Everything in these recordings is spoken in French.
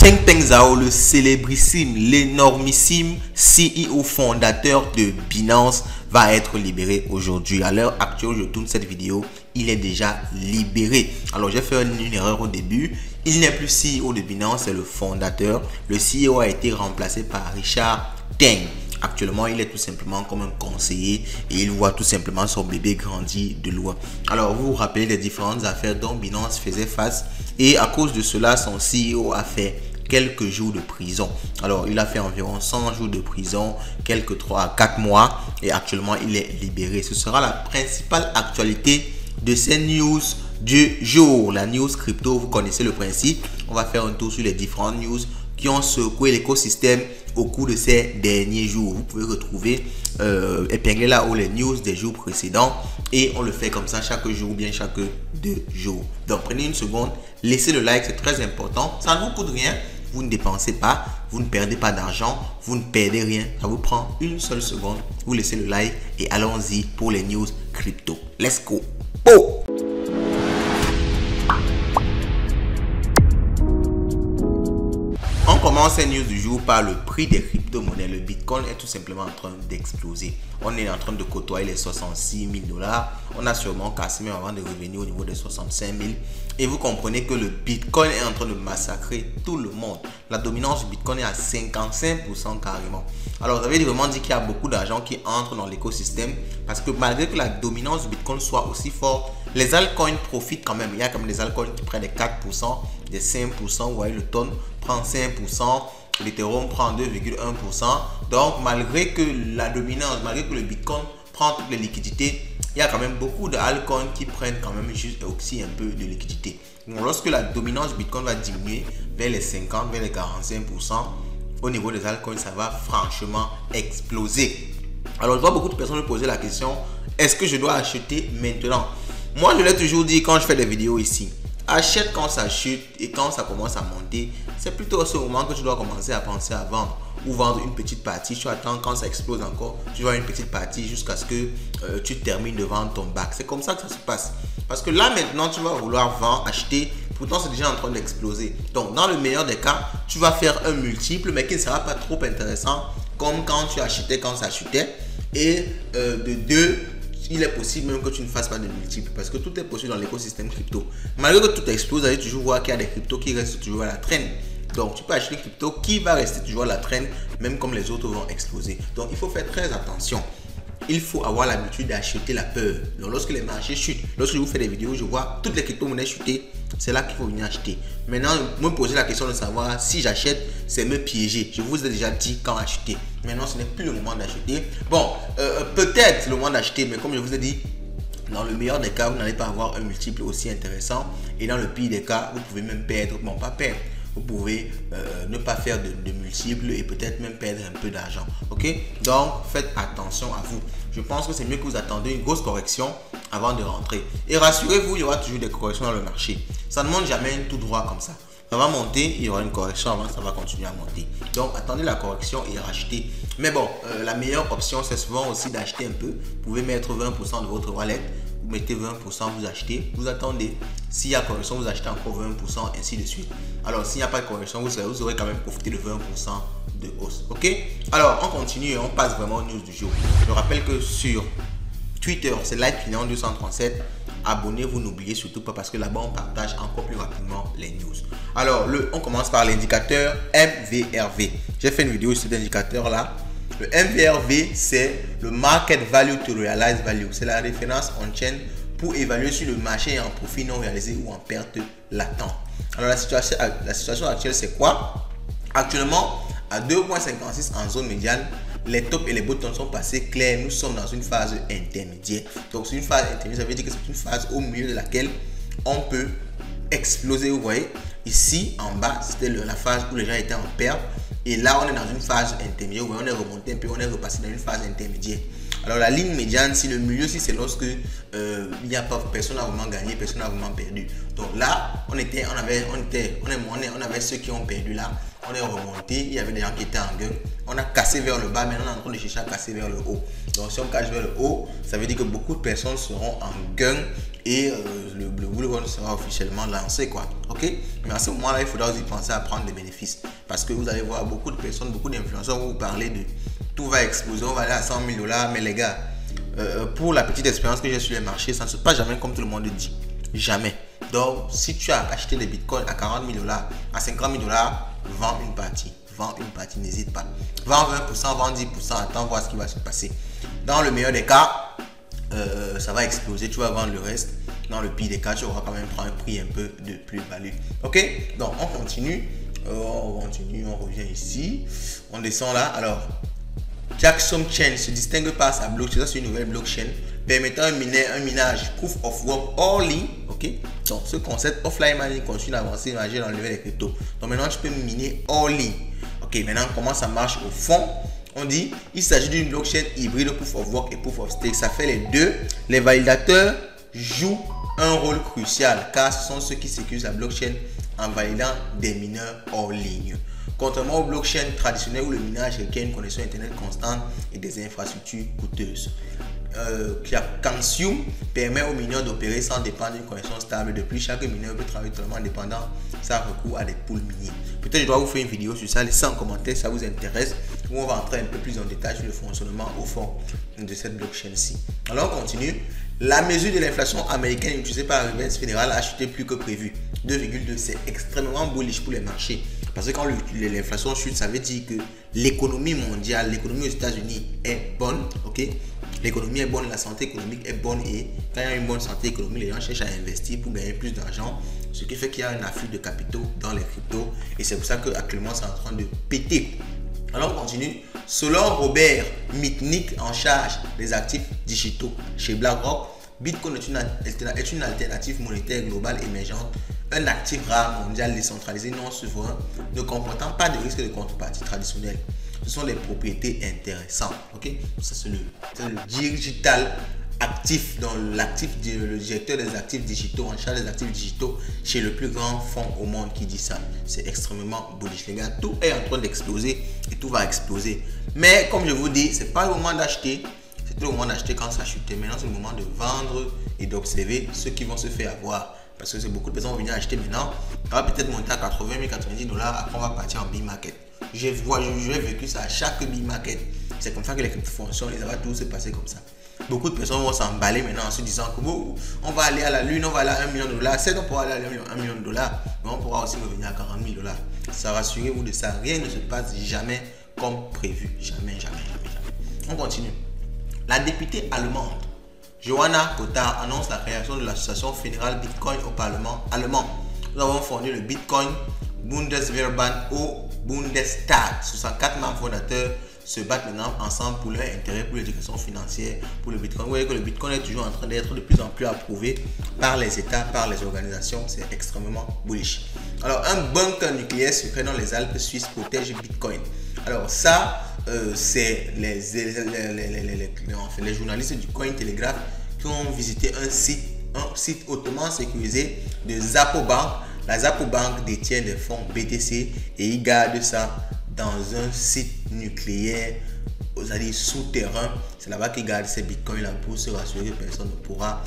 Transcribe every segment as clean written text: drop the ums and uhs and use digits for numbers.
Changpeng Zhao, le célébrissime, l'énormissime CEO fondateur de Binance, va être libéré aujourd'hui. À l'heure actuelle où je tourne cette vidéo, il est déjà libéré. Alors j'ai fait une erreur au début. Il n'est plus CEO de Binance, c'est le fondateur. Le CEO a été remplacé par Richard Teng. Actuellement, il est tout simplement comme un conseiller et il voit tout simplement son bébé grandir de loin. Alors, vous vous rappelez des différentes affaires dont Binance faisait face et à cause de cela, son CEO a fait quelques jours de prison. Alors, il a fait environ 100 jours de prison, quelques 3 à 4 mois et actuellement, il est libéré. Ce sera la principale actualité de ces news du jour. La news crypto, vous connaissez le principe. On va faire un tour sur les différentes news qui ont secoué l'écosystème au cours de ces derniers jours. Vous pouvez retrouver épinglé là-haut les news des jours précédents et on le fait comme ça chaque jour ou bien chaque 2 jours. Donc prenez une seconde, laissez le like, c'est très important. Ça ne vous coûte rien, vous ne dépensez pas, vous ne perdez pas d'argent, vous ne perdez rien. Ça vous prend une seule seconde, vous laissez le like et allons-y pour les news crypto. Let's go! Oh! On commence ces news du jour par le prix des crypto-monnaies. Le Bitcoin est tout simplement en train d'exploser. On est en train de côtoyer les 66 000 $. On a sûrement cassé même avant de revenir au niveau des 65 000. Et vous comprenez que le Bitcoin est en train de massacrer tout le monde. La dominance du Bitcoin est à 55% carrément. Alors, vous avez vraiment dit qu'il y a beaucoup d'argent qui entre dans l'écosystème parce que malgré que la dominance du Bitcoin soit aussi forte, les altcoins profitent quand même. Il y a comme des altcoins qui prennent des 4%, des 5%. Vous voyez, le Ton prend 5%, l'Ethereum prend 2,1%. Donc, malgré que la dominance, malgré que le Bitcoin prend toutes les liquidités, il y a quand même beaucoup de altcoins qui prennent quand même juste aussi un peu de liquidité. Donc, lorsque la dominance du Bitcoin va diminuer vers les 50, vers les 45%, au niveau des altcoins, ça va franchement exploser. Alors, je vois beaucoup de personnes me poser la question, est-ce que je dois acheter maintenant? Moi, je l'ai toujours dit quand je fais des vidéos ici. Achète quand ça chute et quand ça commence à monter. C'est plutôt à ce moment que tu dois commencer à penser à vendre ou vendre une petite partie. Tu attends quand ça explose encore, tu vends une petite partie jusqu'à ce que tu termines de vendre ton bac. C'est comme ça que ça se passe. Parce que là maintenant, tu vas vouloir vendre, acheter. Pourtant, c'est déjà en train d'exploser. Donc, dans le meilleur des cas, tu vas faire un multiple, mais qui ne sera pas trop intéressant comme quand tu achetais quand ça chutait. Et de 2, il est possible même que tu ne fasses pas de multiples parce que tout est possible dans l'écosystème crypto. Malgré que tout explose, vous allez toujours voir qu'il y a des cryptos qui restent toujours à la traîne. Donc, tu peux acheter des cryptos qui va rester toujours à la traîne, même comme les autres vont exploser. Donc, il faut faire très attention. Il faut avoir l'habitude d'acheter la peur. Donc, lorsque les marchés chutent, lorsque je vous fais des vidéos, je vois toutes les crypto-monnaies chuter. C'est là qu'il faut venir acheter. Maintenant, me poser la question de savoir si j'achète, c'est me piéger. Je vous ai déjà dit quand acheter. Maintenant, ce n'est plus le moment d'acheter. Bon, peut-être le moment d'acheter, mais comme je vous ai dit, dans le meilleur des cas, vous n'allez pas avoir un multiple aussi intéressant. Et dans le pire des cas, vous pouvez même perdre, bon, pas perdre. Vous pouvez ne pas faire de multiples et peut-être même perdre un peu d'argent. Ok? Donc, faites attention à vous. Je pense que c'est mieux que vous attendez une grosse correction avant de rentrer. Et rassurez-vous, il y aura toujours des corrections dans le marché. Ça ne monte jamais tout droit comme ça. Ça va monter, il y aura une correction avant, ça va continuer à monter. Donc, attendez la correction et rachetez. Mais bon, la meilleure option, c'est souvent aussi d'acheter un peu. Vous pouvez mettre 20% de votre wallet. Vous mettez 20%, vous achetez, vous attendez. S'il y a correction, vous achetez encore 20%, ainsi de suite. Alors, s'il n'y a pas de correction, vous aurez quand même profité de 20% de hausse. Ok? Alors, on continue et on passe vraiment aux news du jour. Je rappelle que sur Twitter, c'est LightClient237. Abonnez-vous, n'oubliez surtout pas parce que là-bas, on partage encore plus rapidement les news. Alors, on commence par l'indicateur MVRV. J'ai fait une vidéo sur cet indicateur-là. Le MVRV, c'est le Market Value to Realized Value. C'est la référence on-chain pour évaluer si le marché est en profit non réalisé ou en perte latente. Alors, la situation actuelle, c'est quoi? Actuellement, à 2,56 en zone médiane, les tops et les bottoms sont passés clairs. Nous sommes dans une phase intermédiaire. Donc, c'est une phase intermédiaire. Ça veut dire que c'est une phase au milieu de laquelle on peut exploser. Vous voyez, ici en bas, c'était la phase où les gens étaient en perte. Et là, on est dans une phase intermédiaire. On est remonté un peu, on est repassé dans une phase intermédiaire. Alors, la ligne médiane, si le milieu, si c'est lorsque il n'y a pas, personne n'a vraiment gagné, personne n'a vraiment perdu. Donc là, on avait ceux qui ont perdu là. On est remonté, il y avait des gens qui étaient en gain. On a cassé vers le bas, maintenant on est en train de chercher à casser vers le haut. Donc si on casse vers le haut, ça veut dire que beaucoup de personnes seront en gain et le bull run sera officiellement lancé, quoi. Ok, mais à ce moment là il faudra aussi penser à prendre des bénéfices, parce que vous allez voir beaucoup de personnes, beaucoup d'influenceurs vont vous parler de tout va exploser, on va aller à 100 000 $, mais les gars, pour la petite expérience que j'ai sur les marchés, ça ne se passe jamais comme tout le monde dit, jamais. Donc si tu as acheté des bitcoins à 40 000 $, à 50 000 $, vends une partie, n'hésite pas, vends 20%, vends 10%, attends voir ce qui va se passer. Dans le meilleur des cas, ça va exploser, tu vas vendre le reste. Dans le pire des cas, tu auras quand même pris un prix un peu de plus-value. Ok, donc on continue, on revient ici, on descend là. Alors, Jackson Chain se distingue par sa blockchain, ça c'est une nouvelle blockchain permettant un minage proof of work all-in. Ok, donc ce concept offline mining continue d'avancer majeure dans le level des cryptos. Donc maintenant tu peux miner all-in. Ok, maintenant comment ça marche au fond? On dit il s'agit d'une blockchain hybride proof of work et proof of stake. Ça fait les deux. Les validateurs jouent un rôle crucial car ce sont ceux qui sécurisent la blockchain en validant des mineurs hors ligne. Contrairement aux blockchains traditionnelles où le minage requiert une connexion internet constante et des infrastructures coûteuses. Cansium permet aux mineurs d'opérer sans dépendre d'une connexion stable. De plus, chaque mineur peut travailler totalement indépendant sans recours à des pools miniers. Peut-être je dois vous faire une vidéo sur ça, laissez en commentaire si ça vous intéresse, où on va entrer un peu plus en détail sur le fonctionnement au fond de cette blockchain-ci. Alors on continue. La mesure de l'inflation américaine utilisée par la Réserve fédérale a chuté plus que prévu. 2,2, c'est extrêmement bullish pour les marchés. Parce que quand l'inflation chute, ça veut dire que l'économie mondiale, l'économie aux États-Unis est bonne. Ok, l'économie est bonne, la santé économique est bonne, et quand il y a une bonne santé économique, les gens cherchent à investir pour gagner plus d'argent, ce qui fait qu'il y a un afflux de capitaux dans les cryptos, et c'est pour ça qu'actuellement c'est en train de péter. Alors on continue. Selon Robert Mitnick, en charge des actifs digitaux chez BlackRock, Bitcoin est une alternative monétaire globale émergente, un actif rare mondial décentralisé non souverain, ne comportant pas de risque de contrepartie traditionnelle. Ce sont des propriétés intéressantes. Ok, ça c'est le digital actif, dans le directeur des actifs digitaux en charge des actifs digitaux chez le plus grand fonds au monde qui dit ça. C'est extrêmement bullish, les gars. Tout est en train d'exploser et tout va exploser. Mais comme je vous dis, c'est pas le moment d'acheter. C'était le moment d'acheter quand ça chutait. Maintenant, c'est le moment de vendre et d'observer ceux qui vont se faire avoir. Parce que c'est beaucoup de personnes qui vont venir acheter maintenant. Ça va peut-être monter à 80 000, 90 $. Après, on va partir en bull market. J'ai vécu ça à chaque bull market. C'est comme ça que les cryptos fonctionnent et ça va tout se passer comme ça. Beaucoup de personnes vont s'emballer maintenant en se disant que bon, on va aller à la lune, on va aller à $1 million. C'est on pourra aller à $1 million, mais on pourra aussi revenir à 40 000 $. Ça, rassurez-vous de ça. Rien ne se passe jamais comme prévu. Jamais. On continue. La députée allemande Johanna Kotar annonce la création de l'association fédérale Bitcoin au Parlement allemand. Nous avons fondé le Bitcoin Bundesverband au Bundestag. 64 membres fondateurs se battent maintenant ensemble pour leur intérêt pour l'éducation financière, pour le Bitcoin. Vous voyez que le Bitcoin est toujours en train d'être de plus en plus approuvé par les États, par les organisations. C'est extrêmement bullish. Alors, un bunker nucléaire secret dans les Alpes suisses protège Bitcoin. Alors ça, c'est les journalistes du Cointelegraph qui ont visité un site hautement sécurisé de Xapo Bank. La Xapo Bank détient des fonds BTC et ils gardent ça dans un site nucléaire, c'est-à-dire souterrain. C'est là-bas qu'ils gardent ces bitcoins là pour se rassurer que personne ne pourra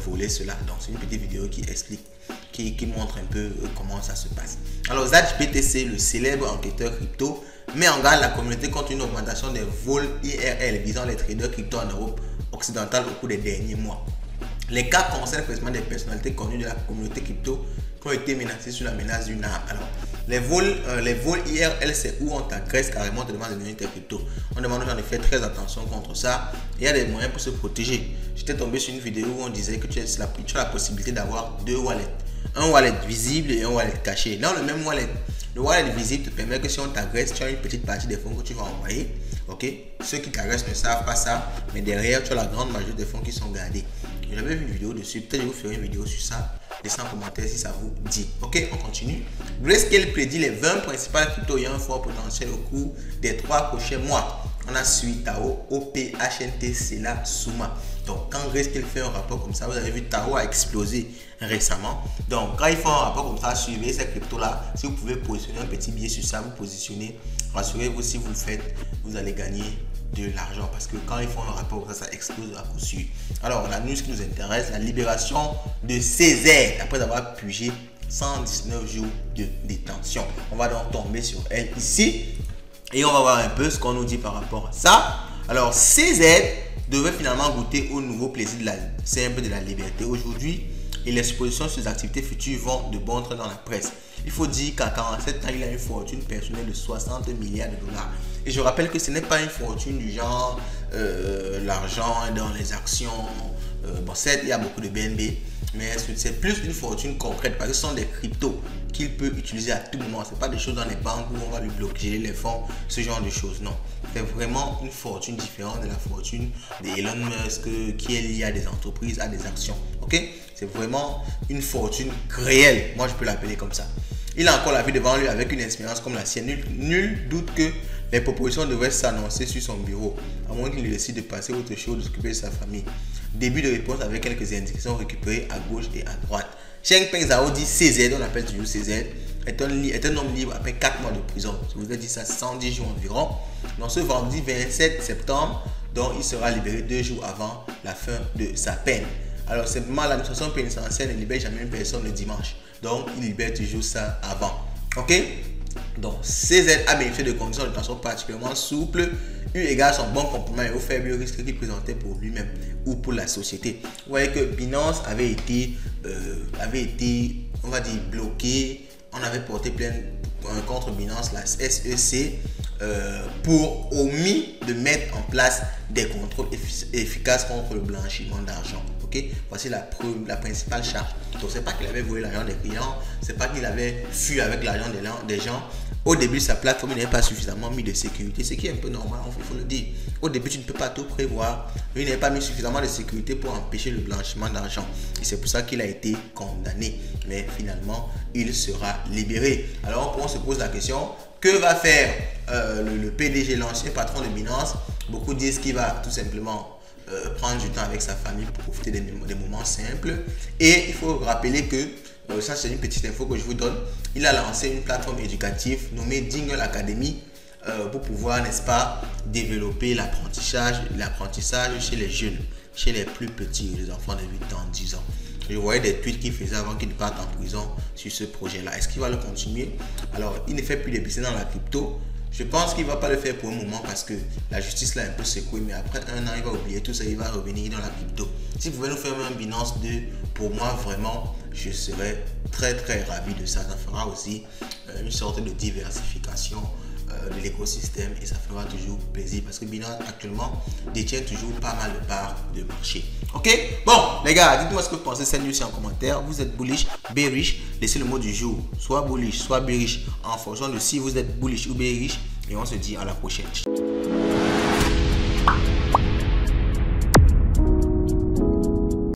voler cela. Donc c'est une petite vidéo qui explique, qui montre un peu comment ça se passe. Alors ZBTC, le célèbre enquêteur crypto, met en garde la communauté contre une augmentation des vols IRL visant les traders crypto en Europe occidentale au cours des derniers mois. Les cas concernent précisément des personnalités connues de la communauté crypto qui ont été menacées sur la menace d'une arme. Alors, les vols IRL, c'est où on t'agresse carrément, te demande de donner tes cryptos. On demande aux gens de faire très attention contre ça. Il y a des moyens pour se protéger. J'étais tombé sur une vidéo où on disait que tu as la possibilité d'avoir deux wallets. Un wallet visible et un wallet caché. Dans le même wallet, le wallet visible te permet que si on t'agresse, tu as une petite partie des fonds que tu vas envoyer. Ok, ceux qui t'agressent ne savent pas ça, mais derrière, tu as la grande majorité des fonds qui sont gardés. J'avais vu une vidéo dessus, peut-être je vous ferai une vidéo sur ça. Laissez en commentaire si ça vous dit. Ok, on continue. Grayscale prédit les 20 principales cryptos ayant un fort potentiel au cours des 3 prochains mois. On a suivi Tao, OP, HNT, Cela, Suma. Donc quand Grayscale fait un rapport comme ça, vous avez vu Tao a explosé récemment. Donc quand ils font un rapport comme ça, suivez ces cryptos là. Si vous pouvez positionner un petit billet sur ça, vous positionnez. Rassurez-vous, si vous le faites, vous allez gagner de l'argent parce que quand ils font un rapport, ça explose à coup sûr. Alors, la news qui nous intéresse, la libération de CZ après avoir purgé 119 jours de détention. On va donc tomber sur elle ici et on va voir un peu ce qu'on nous dit par rapport à ça. Alors, CZ devait finalement goûter au nouveau plaisir simple de la liberté aujourd'hui et les suppositions sur les activités futures vont de bon train dans la presse. Il faut dire qu'à 47 ans, il a une fortune personnelle de 60 milliards de dollars. Et je rappelle que ce n'est pas une fortune du genre l'argent dans les actions. Bon, certes, il y a beaucoup de BNB, mais c'est plus une fortune concrète parce que ce sont des cryptos qu'il peut utiliser à tout moment. Ce n'est pas des choses dans les banques où on va lui bloquer les fonds, ce genre de choses. Non, c'est vraiment une fortune différente de la fortune d'Elon Musk qui est liée à des entreprises, à des actions. Ok, c'est vraiment une fortune réelle. Moi, je peux l'appeler comme ça. Il a encore la vie devant lui avec une expérience comme la sienne. Nul doute que les propositions devraient s'annoncer sur son bureau, à moins qu'il décide de passer autre chose, de s'occuper de sa famille. Début de réponse avec quelques indications récupérées à gauche et à droite. Chengpeng Zhao dit CZ, on l'appelle toujours CZ, est un homme libre après 4 mois de prison. Je vous ai dit ça, 110 jours environ. Dans ce vendredi 27 septembre, donc il sera libéré 2 jours avant la fin de sa peine. Alors simplement, l'administration pénitentiaire ne libère jamais une personne le dimanche. Donc il libère toujours ça avant. Ok? Donc CZ a bénéficié de conditions de détention particulièrement souples, eu égard à son bon comportement et au faible risque qu'il présentait pour lui-même ou pour la société. Vous voyez que Binance avait été on va dire, bloqué. On avait porté plainte contre Binance, la SEC, pour omis de mettre en place des contrôles efficaces contre le blanchiment d'argent. Okay? Voici la principale charge. Donc, c'est pas qu'il avait volé l'argent des clients, c'est pas qu'il avait fui avec l'argent des gens. Au début, sa plateforme n'avait pas suffisamment mis de sécurité, ce qui est un peu normal, il faut le dire. Au début, tu ne peux pas tout prévoir. Il n'avait pas mis suffisamment de sécurité pour empêcher le blanchiment d'argent. Et c'est pour ça qu'il a été condamné. Mais finalement, il sera libéré. Alors, on se pose la question, que va faire le PDG, l'ancien patron de Binance? Beaucoup disent qu'il va tout simplement prendre du temps avec sa famille pour profiter des moments simples. Et il faut rappeler que, ça c'est une petite info que je vous donne, il a lancé une plateforme éducative nommée Dingle Academy pour pouvoir, n'est-ce pas, développer l'apprentissage chez les jeunes, chez les plus petits, les enfants de 8 ans, 10 ans. Je voyais des tweets qu'il faisait avant qu'il parte en prison sur ce projet-là. Est-ce qu'il va le continuer? Alors, il ne fait plus de business dans la crypto. Je pense qu'il ne va pas le faire pour un moment parce que la justice l'a un peu secoué, mais après un an, il va oublier tout ça, il va revenir dans la crypto. Si vous pouvez nous faire un Binance 2, pour moi, vraiment, je serais très très ravi de ça. Ça fera aussi une sorte de diversification de l'écosystème et ça fera toujours plaisir parce que Binance actuellement détient toujours pas mal de parts de marché. Ok, bon les gars, dites-moi ce que vous pensez de cette news en commentaire. Vous êtes bullish, bearish? Laissez le mot du jour, soit bullish, soit bearish en fonction de si vous êtes bullish ou bearish et on se dit à la prochaine.